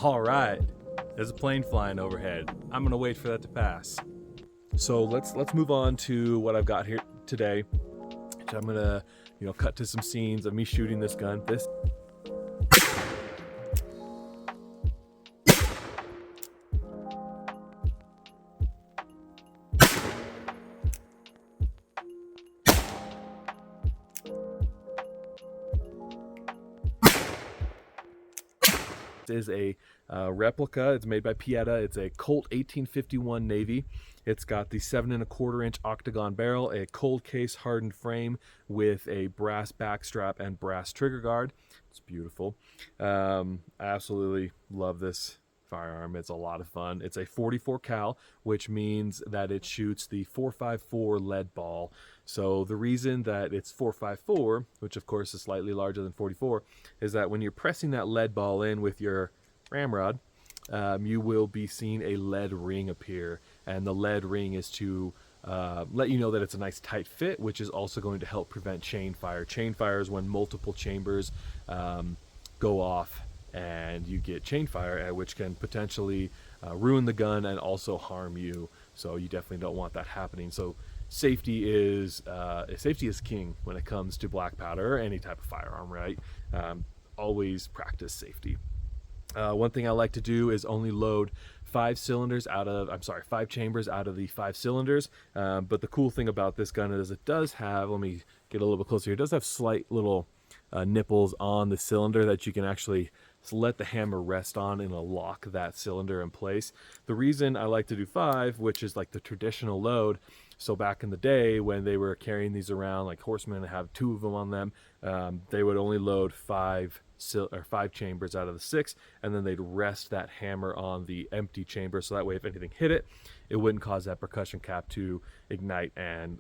All right, there's a plane flying overhead. I'm gonna wait for that to pass. So let's move on to what I've got here today. Which I'm gonna, cut to some scenes of me shooting this gun. This is a replica. It's made by Pietta. It's a Colt 1851 Navy. It's got the 7¼ inch octagon barrel, a cold case hardened frame with a brass backstrap and brass trigger guard. It's beautiful. I absolutely love this firearm. It's a lot of fun. It's a 44 cal, which means that it shoots the 4.54 lead ball. So the reason that it's 4.54, which of course is slightly larger than 44, is that when you're pressing that lead ball in with your ramrod, you will be seeing a lead ring appear, and the lead ring is to let you know that it's a nice tight fit, which is also going to help prevent chain fire. Chain fire is when multiple chambers go off and you get chain fire, which can potentially ruin the gun and also harm you. So you definitely don't want that happening. So safety is king when it comes to black powder or any type of firearm, right? Always practice safety. One thing I like to do is only load 5 chambers out of the 5 cylinders. But the cool thing about this gun is it does have, let me get a little bit closer here, it does have slight little nipples on the cylinder that you can actually let the hammer rest on and it'll lock that cylinder in place. The reason I like to do 5, which is like the traditional load, so back in the day when they were carrying these around, like horsemen have 2 of them on them, they would only load 5 chambers out of the 6, and then they'd rest that hammer on the empty chamber, so that way if anything hit it, it wouldn't cause that percussion cap to ignite and,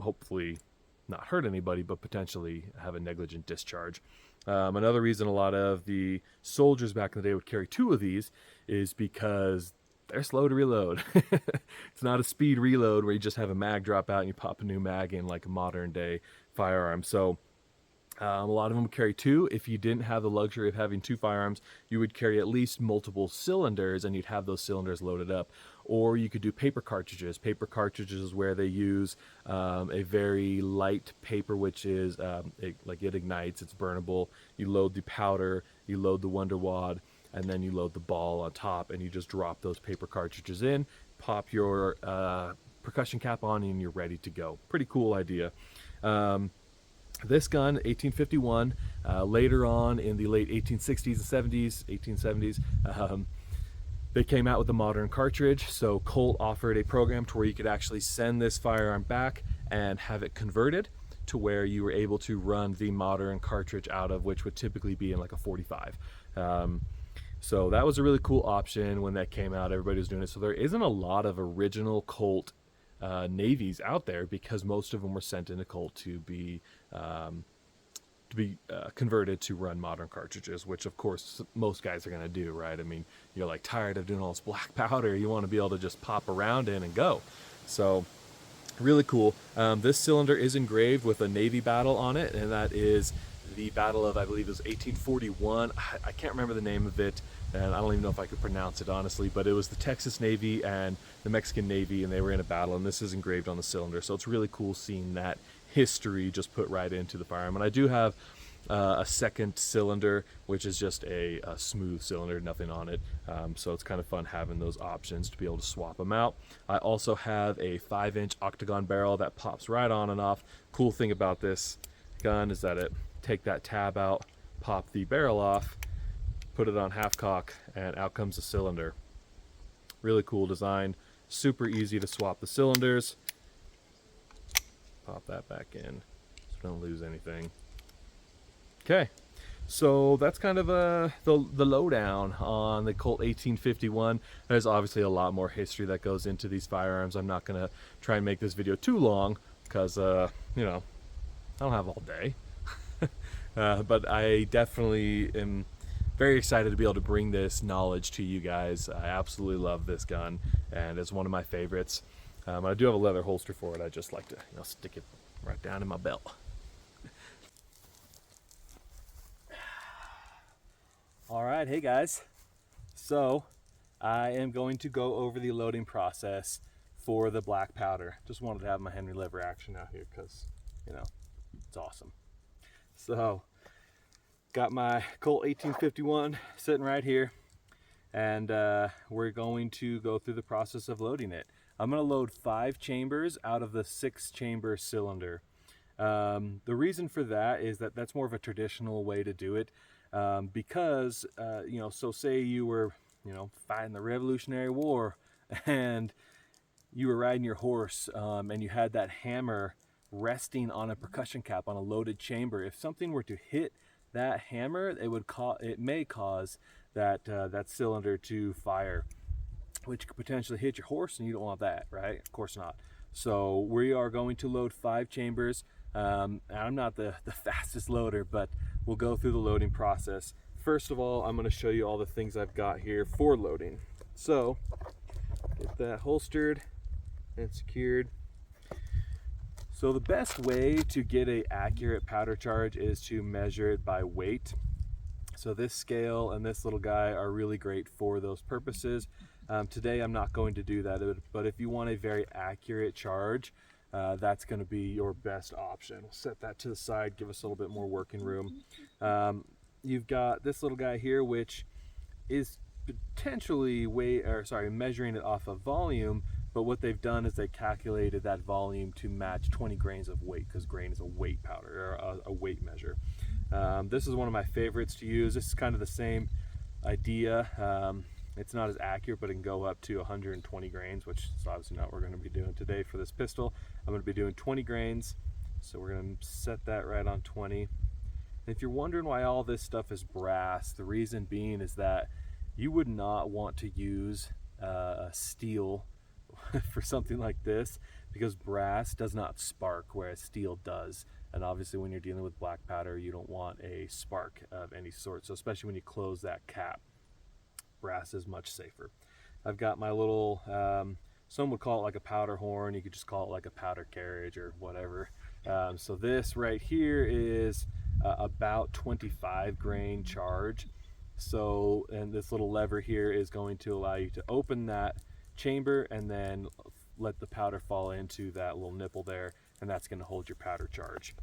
hopefully not hurt anybody, but potentially have a negligent discharge. Another reason a lot of the soldiers back in the day would carry 2 of these is because they're slow to reload. It's not a speed reload where you just have a mag drop out and you pop a new mag in like a modern day firearm. So a lot of them would carry 2. If you didn't have the luxury of having 2 firearms, you would carry at least multiple cylinders and you'd have those cylinders loaded up. Or you could do paper cartridges. Paper cartridges is where they use a very light paper, which is it ignites, it's burnable. You load the powder, you load the Wonder Wad, and then you load the ball on top, and you just drop those paper cartridges in, pop your percussion cap on, and you're ready to go. Pretty cool idea. This gun, 1851, later on in the late 1860s and 1870s, they came out with the modern cartridge. So Colt offered a program to where you could actually send this firearm back and have it converted to where you were able to run the modern cartridge out of, which would typically be in like a 45. So that was a really cool option when that came out. Everybody was doing it. So there isn't a lot of original Colt navies out there because most of them were sent into Colt to be converted to run modern cartridges, which of course most guys are going to do, right? I mean, you're like tired of doing all this black powder. You want to be able to just pop around in and go. So really cool. This cylinder is engraved with a Navy battle on it, and that is the Battle of, I believe it was 1841. I can't remember the name of it, and I don't even know if I could pronounce it honestly, but it was the Texas Navy and the Mexican Navy, and they were in a battle, and this is engraved on the cylinder. So it's really cool seeing that history just put right into the firearm. And I do have a second cylinder, which is just a smooth cylinder, nothing on it. So it's kind of fun having those options to be able to swap them out. I also have a 5-inch octagon barrel that pops right on and off. Cool thing about this gun is that it take that tab out, pop the barrel off, put it on half cock, and out comes the cylinder. Really cool design, super easy to swap the cylinders. Pop that back in so don't lose anything. Okay, so that's kind of the lowdown on the Colt 1851. There's obviously a lot more history that goes into these firearms. I'm not gonna try and make this video too long because I don't have all day. But I definitely am very excited to be able to bring this knowledge to you guys. I absolutely love this gun, and it's one of my favorites. I do have a leather holster for it. I just like to stick it right down in my belt. All right, hey guys. So I am going to go over the loading process for the black powder. Just wanted to have my Henry lever action out here because, you know, it's awesome. So got my Colt 1851 sitting right here, and we're going to go through the process of loading it. I'm going to load 5 chambers out of the 6-chamber cylinder. The reason for that is that that's more of a traditional way to do it, because you know, so say you were, you know, fighting the Revolutionary War and you were riding your horse, and you had that hammer resting on a percussion cap on a loaded chamber. If something were to hit that hammer, it may cause that cylinder to fire, which could potentially hit your horse, and you don't want that, right? Of course not. So we are going to load 5 chambers. I'm not the fastest loader, but we'll go through the loading process. First of all, I'm going to show you all the things I've got here for loading. So get that holstered and secured. So the best way to get an accurate powder charge is to measure it by weight. So this scale and this little guy are really great for those purposes. Today I'm not going to do that, but if you want a very accurate charge, that's going to be your best option. We'll set that to the side, give us a little bit more working room. You've got this little guy here, which is potentially measuring it off of volume, but what they've done is they calculated that volume to match 20 grains of weight, because grain is a weight powder, or a weight measure. This is one of my favorites to use. This is kind of the same idea. It's not as accurate, but it can go up to 120 grains, which is obviously not what we're going to be doing today for this pistol. I'm going to be doing 20 grains, so we're going to set that right on 20. And if you're wondering why all this stuff is brass, the reason being is that you would not want to use a steel for something like this, because brass does not spark, whereas steel does. And obviously when you're dealing with black powder, you don't want a spark of any sort. So especially when you close that cap, brass is much safer. I've got my little, some would call it like a powder horn. You could just call it like a powder carriage or whatever. So this right here is about 25 grain charge. So, and this little lever here is going to allow you to open that chamber and then let the powder fall into that little nipple there, and that's going to hold your powder charge.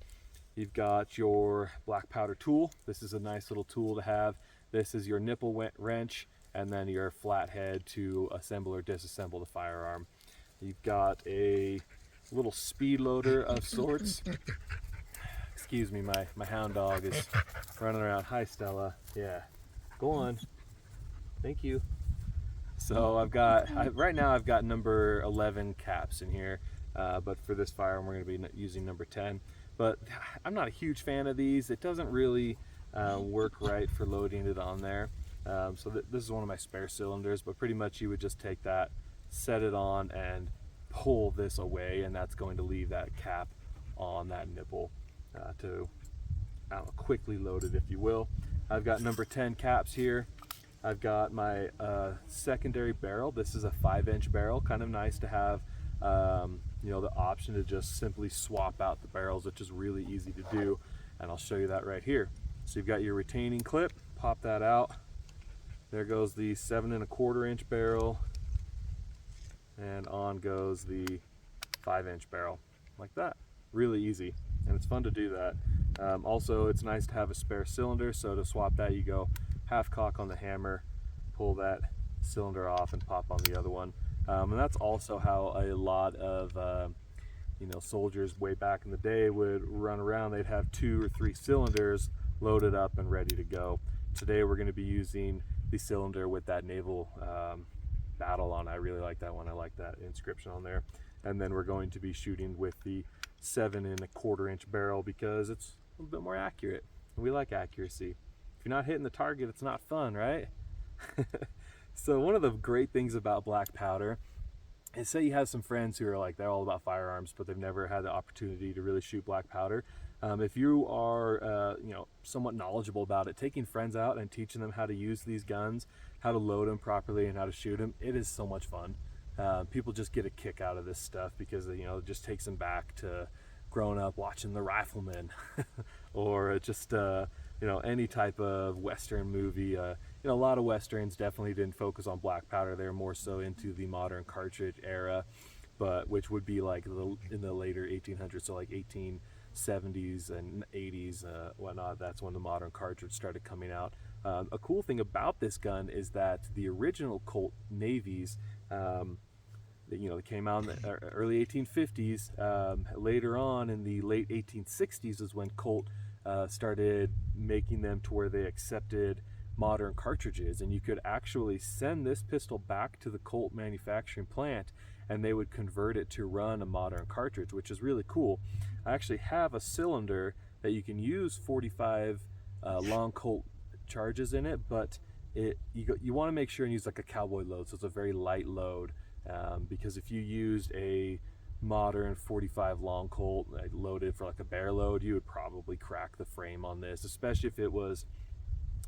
You've got your black powder tool. This is a nice little tool to have. This is your nipple wrench, and then your flathead to assemble or disassemble the firearm. You've got a little speed loader of sorts. Excuse me, my hound dog is running around. Hi, Stella. Yeah, go on. Thank you. So right now I've got number 11 caps in here, but for this firearm we're going to be using number 10. But I'm not a huge fan of these. It doesn't really work right for loading it on there. So this is one of my spare cylinders, but pretty much you would just take that, set it on, and pull this away, and that's going to leave that cap on that nipple to, I don't know, quickly load it, if you will. I've got number 10 caps here. I've got my secondary barrel. This is a 5-inch barrel. Kind of nice to have, you know, the option to just simply swap out the barrels, which is really easy to do, and I'll show you that right here. So you've got your retaining clip. Pop that out. There goes the 7 1/4 inch barrel, and on goes the 5-inch barrel, like that. Really easy, and it's fun to do that. Also, it's nice to have a spare cylinder, so to swap that, you go half cock on the hammer, pull that cylinder off, and pop on the other one. And that's also how a lot of you know, soldiers way back in the day would run around. They'd have 2 or 3 cylinders loaded up and ready to go. Today we're going to be using the cylinder with that naval battle on. I really like that one. I like that inscription on there. And then we're going to be shooting with the 7 1/4 inch barrel because it's a little bit more accurate. We like accuracy. If you're not hitting the target, it's not fun, right? So one of the great things about black powder is, say you have some friends who are like, they're all about firearms, but they've never had the opportunity to really shoot black powder. If you are you know, somewhat knowledgeable about it, taking friends out and teaching them how to use these guns, how to load them properly, and how to shoot them, it is so much fun. People just get a kick out of this stuff because, you know, it just takes them back to growing up watching The Rifleman or just you know, any type of Western movie. you know, a lot of Westerns definitely didn't focus on black powder. They were more so into the modern cartridge era, but which would be like in the later 1800s, so like 1870s and 80s, whatnot. That's when the modern cartridge started coming out. A cool thing about this gun is that the original Colt navies, you know, they came out in the early 1850s. Later on in the late 1860s is when Colt started making them to where they accepted modern cartridges, and you could actually send this pistol back to the Colt manufacturing plant and they would convert it to run a modern cartridge, which is really cool. I actually have a cylinder that you can use 45 long Colt charges in it, but you want to make sure and use like a cowboy load, so it's a very light load, because if you used a modern 45 long Colt loaded for like a bear load, you would probably crack the frame on this, especially if it was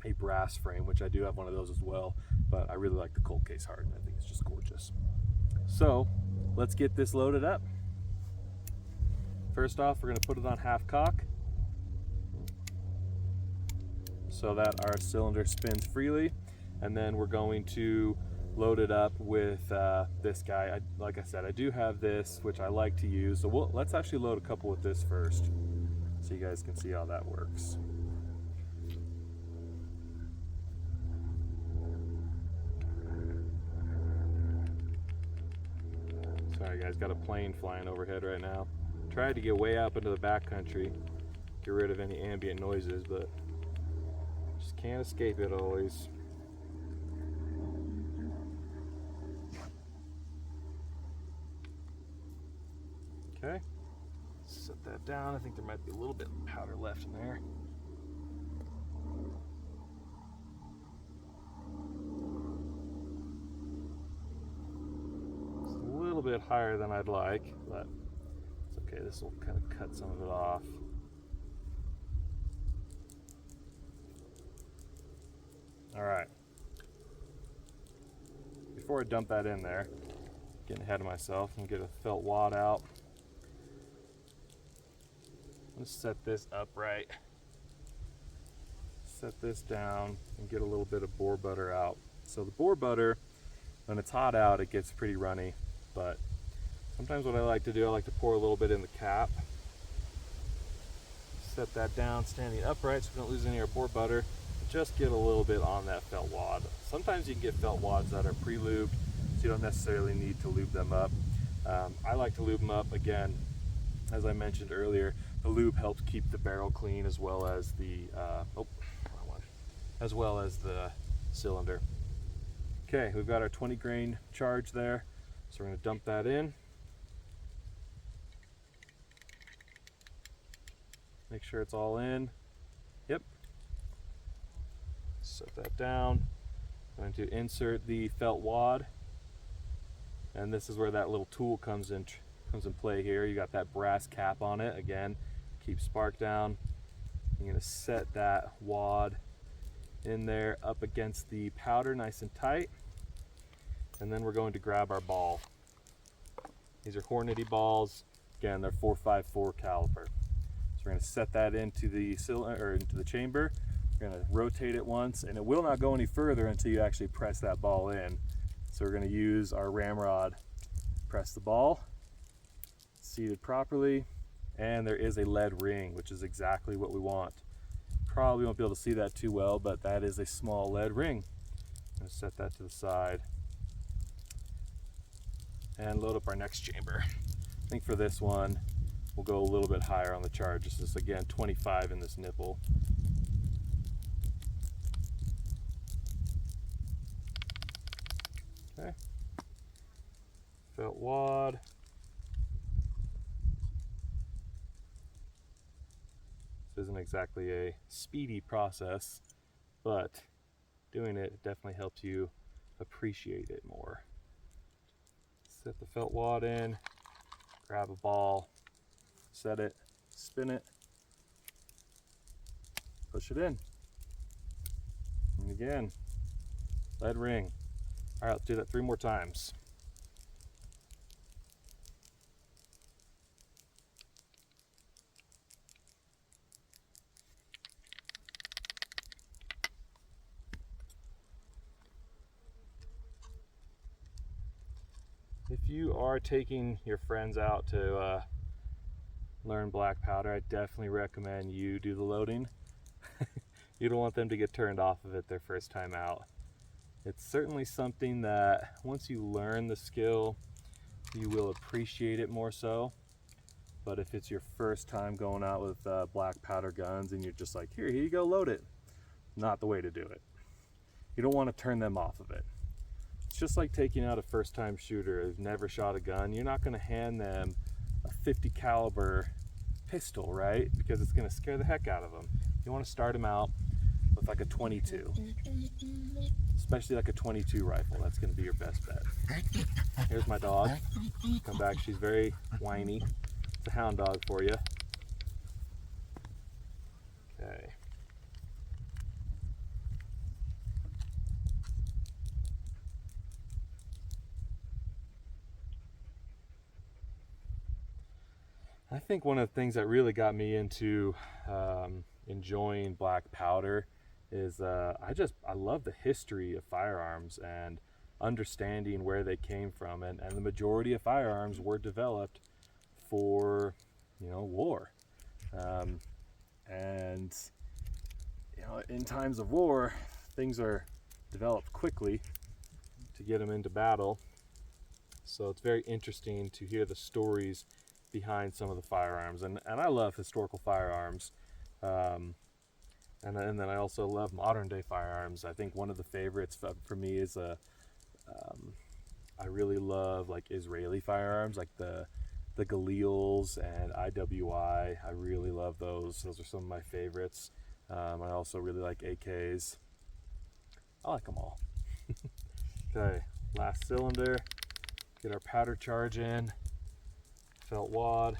a brass frame, which I do have one of those as well, but I really like the Colt case hardened. I think it's just gorgeous. So let's get this loaded up. First off, we're going to put it on half cock so that our cylinder spins freely, and then we're going to load it up with this guy. Like I said, I do have this, which I like to use, so let's actually load a couple with this first so you guys can see how that works. Sorry guys, got a plane flying overhead right now. Tried to get way up into the back country, get rid of any ambient noises, but just can't escape it always. Okay, set that down. I think there might be a little bit of powder left in there. It's a little bit higher than I'd like, but it's okay. This will kind of cut some of it off. All right. Before I dump that in there, getting ahead of myself, and get a felt wad out. Let's set this upright. Set this down and get a little bit of boar butter out. So the boar butter, when it's hot out, it gets pretty runny, but sometimes what I like to do, I like to pour a little bit in the cap. Set that down standing upright so we don't lose any of our boar butter. Just get a little bit on that felt wad. Sometimes you can get felt wads that are pre-lubed, so you don't necessarily need to lube them up. I like to lube them up. Again, as I mentioned earlier, the lube helps keep the barrel clean as well as the cylinder. Okay, we've got our 20 grain charge there, so we're going to dump that in. Make sure it's all in. Yep. Set that down. I'm going to insert the felt wad, and this is where that little tool comes in play here. You got that brass cap on it. Again, keep spark down. I'm going to set that wad in there up against the powder nice and tight, and then we're going to grab our ball. These are Hornady balls. Again, they're 4.54 caliber. So we're going to set that into the cylinder, or into the chamber. We're going to rotate it once, and it will not go any further until you actually press that ball in. So we're going to use our ramrod, press the ball, seated properly, and there is a lead ring, which is exactly what we want. Probably won't be able to see that too well, but that is a small lead ring. I'm going to set that to the side and load up our next chamber. I think for this one, we'll go a little bit higher on the charge. This is, again, 25 in this nipple. Okay. Felt wad. This isn't exactly a speedy process, but doing it definitely helps you appreciate it more. Set the felt wad in, grab a ball, set it, spin it, push it in. And again, lead ring. All right, let's do that 3 more times. you are taking your friends out to learn black powder, I definitely recommend you do the loading. You don't want them to get turned off of it their first time out. It's certainly something that once you learn the skill, you will appreciate it more so. But if it's your first time going out with black powder guns and you're just like, here you go, load it, not the way to do it. You don't want to turn them off of it. It's just like taking out a first-time shooter who's never shot a gun. You're not going to hand them a 50 caliber pistol, right? Because it's going to scare the heck out of them. You want to start them out with like a 22, especially like a 22 rifle. That's going to be your best bet. Here's my dog. Come back. She's very whiny. It's a hound dog for you. Okay. I think one of the things that really got me into enjoying black powder is I love the history of firearms and understanding where they came from, and the majority of firearms were developed for, you know, war, and you know, in times of war things are developed quickly to get them into battle. So it's very interesting to hear the stories behind some of the firearms, and I love historical firearms, and then I also love modern day firearms. I think one of the favorites for me is I really love like Israeli firearms, like the Galils and IWI. I really love those. Those are some of my favorites. I also really like AKs. I like them all. Okay, last cylinder. Get our powder charge in. Felt wad.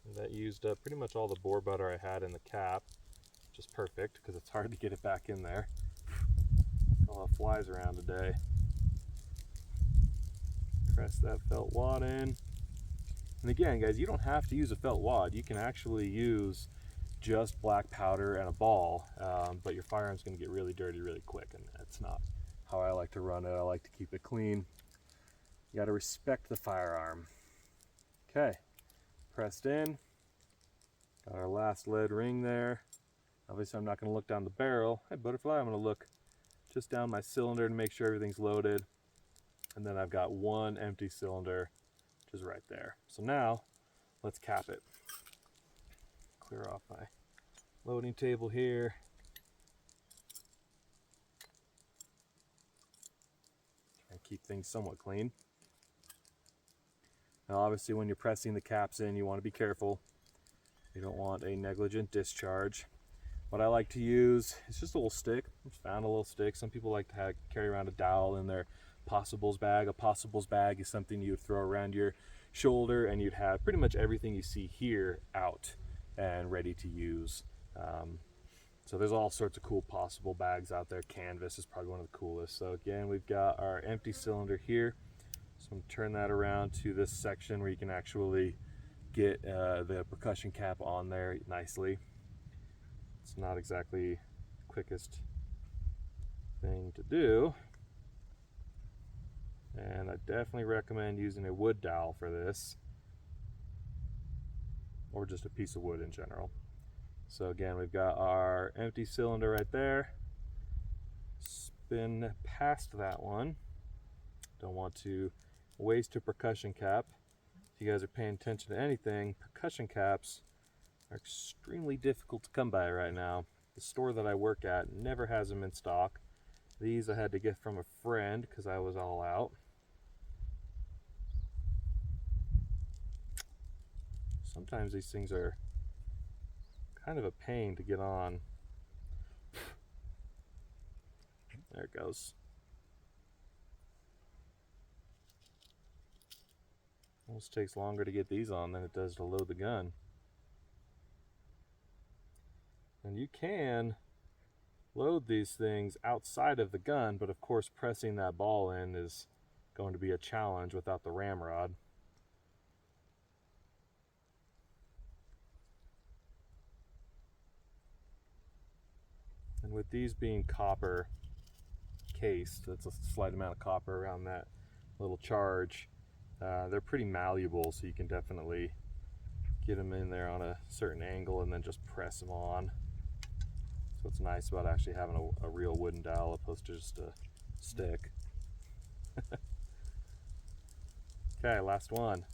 And that used up pretty much all the boar butter I had in the cap, which is perfect because it's hard to get it back in there. A lot of flies around today. Press that felt wad in. And again, guys, you don't have to use a felt wad. You can actually use just black powder and a ball, but your firearm's going to get really dirty really quick, and that's not how I like to run it. I like to keep it clean. You got to respect the firearm. Okay, pressed in. Got our last lead ring there. Obviously I'm not going to look down the barrel. Hey butterfly, I'm going to look just down my cylinder to make sure everything's loaded, and then I've got one empty cylinder which is right there. So now let's cap it. Clear off my loading table here. Try and keep things somewhat clean. Now obviously when you're pressing the caps in, you want to be careful. You don't want a negligent discharge. What I like to use is just a little stick. I just found a little stick. Some people like to carry around a dowel in their possibles bag. A possibles bag is something you would throw around your shoulder, and you'd have pretty much everything you see here out and ready to use. So there's all sorts of cool possible bags out there. Canvas is probably one of the coolest. So again, we've got our empty cylinder here. So I'm going to turn that around to this section where you can actually get the percussion cap on there nicely. It's not exactly the quickest thing to do, and I definitely recommend using a wood dowel for this, or just a piece of wood in general. So again, we've got our empty cylinder right there. Spin past that one. Don't want to waste a percussion cap. If you guys are paying attention to anything, percussion caps are extremely difficult to come by right now. The store that I work at never has them in stock. These I had to get from a friend because I was all out. Sometimes these things are kind of a pain to get on. There it goes. Almost takes longer to get these on than it does to load the gun. And you can load these things outside of the gun, but of course pressing that ball in is going to be a challenge without the ramrod. And with these being copper cased, that's a slight amount of copper around that little charge, they're pretty malleable, so you can definitely get them in there on a certain angle and then just press them on. So what's nice about actually having a real wooden dowel opposed to just a stick. Okay, last one.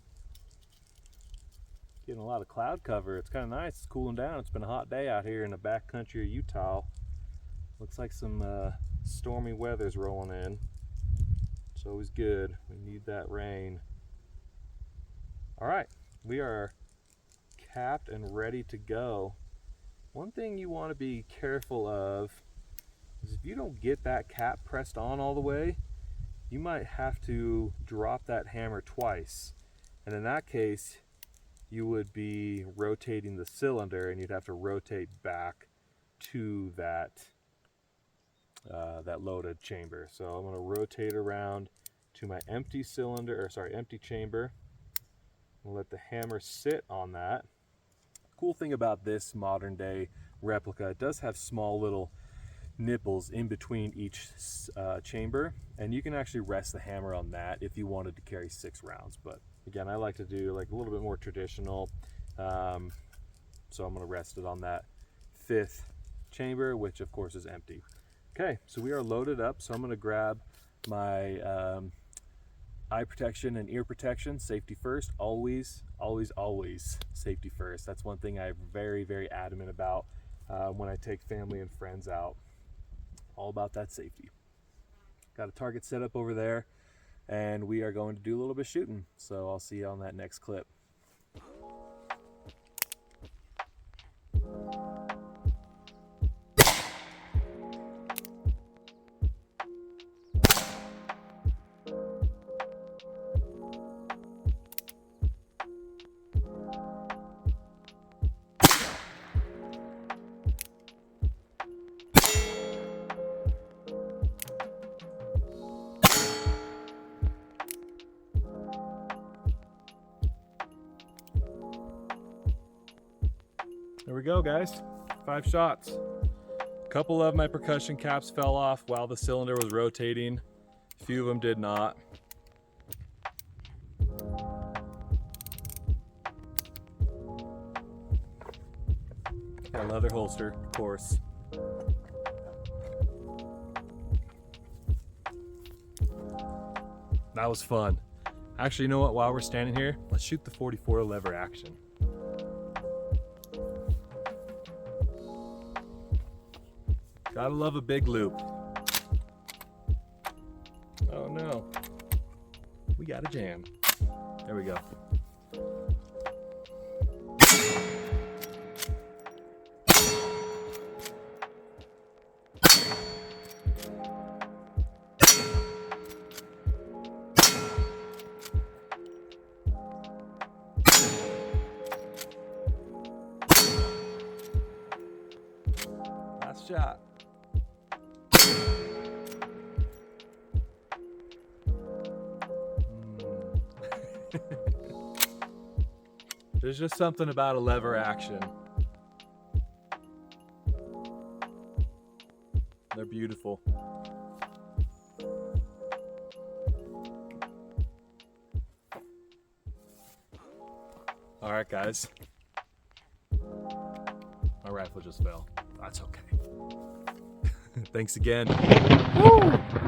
Getting a lot of cloud cover. It's kind of nice. It's cooling down. It's been a hot day out here in the back country of Utah. Looks like some stormy weather's rolling in. It's always good. We need that rain. All right, we are capped and ready to go. One thing you want to be careful of is if you don't get that cap pressed on all the way, you might have to drop that hammer twice. And in that case, you would be rotating the cylinder and you'd have to rotate back to that that loaded chamber. So I'm going to rotate around to my empty cylinder, or sorry, empty chamber. I'll let the hammer sit on that. Cool thing about this modern day replica, it does have small little nipples in between each chamber, and you can actually rest the hammer on that if you wanted to carry 6 rounds. But again, I like to do like a little bit more traditional, so I'm going to rest it on that 5th chamber, which of course is empty. Okay, so we are loaded up, so I'm going to grab my eye protection and ear protection. Safety first, always safety first. That's one thing I'm very adamant about when I take family and friends out. All about that safety. Got a target set up over there, and we are going to do a little bit of shooting. So I'll see you on that next clip. There we go, guys. 5 shots. A couple of my percussion caps fell off while the cylinder was rotating. A few of them did not. Got a leather holster, of course. That was fun. Actually, you know what? While we're standing here, let's shoot the 44 lever action. Gotta love a big loop. Oh no. We got a jam. There we go. Last shot. There's just something about a lever action. They're beautiful. All right, guys. My rifle just fell. That's okay. Thanks again. Woo!